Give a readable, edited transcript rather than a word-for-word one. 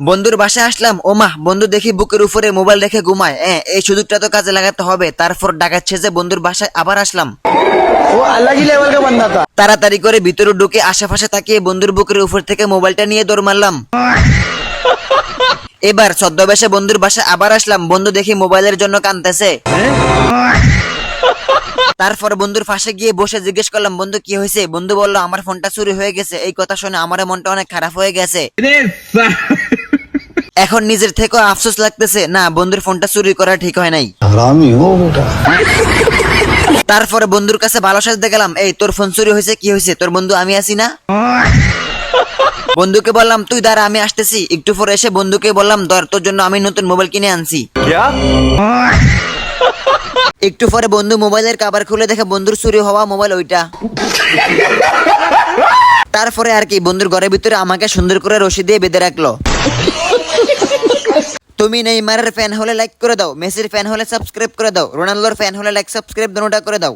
বন্ধুর বাসায় আসলাম, ও মা, বন্ধু দেখি বুকের উপরে মোবাইল রেখে ঘুমায়। এই সুযোগটা তো কাজে লাগাতে হবে। তারপর ডাকাত সেজে বন্ধুর বাসায় আবার আসলাম। वो अलग ही लेवल का बंदा था। তাড়াতাড়ি করে ভিতরে ঢুকে আশেপাশে তাকিয়ে বন্ধুর বুকের উপর থেকে মোবাইলটা নিয়ে দৌড় মারলাম। এবার ছদ্মবেশে বন্ধুর বাসায় আবার আসলাম। বন্ধু দেখি মোবাইলের জন্য কাঁদতেছে। তারপর বন্ধুর পাশে গিয়ে বসে জিজ্ঞেস করলাম, বন্ধু কি হয়েছে? বন্ধু বলল, আমার ফোনটা চুরি হয়ে গেছে। এই কথা শুনে আমার মনটা অনেক খারাপ হয়ে গেছে। এখন নিজের থেকেও আফসোস লাগতেছে, না, বন্ধুর ফোনটা চুরি করা ঠিক হয় নাই। हरामी हो बेटा। তারপরে বন্ধুর কাছে ভালো সাজতে গেলাম, এই তোর ফোন চুরি হয়েছে, কি হয়েছে? তোর বন্ধু আমি আছি না। বন্ধুকে বললাম, তুই দাঁড়া, আমি আসতেছি। একটু পরে এসে বন্ধুকে বললাম, ধর, তোর জন্য আমি নতুন মোবাইল কিনে আনছি। একটু পরে বন্ধু মোবাইলের কভার খুলে দেখে বন্ধুর চুরি হওয়া মোবাইল ওইটা। তারপরে আর কি, বন্ধুর ঘরের ভিতরে আমাকে সুন্দর করে রশি দিয়ে বেঁধে রাখলো। তুমি নেইমারের ফ্যান হলে লাইক করে দাও, মেসির ফ্যান হলে সাবস্ক্রাইব করে দাও, রোনাল্ডোর ফ্যান হলে লাইক সাবস্ক্রাইব দুটোটা করে দাও।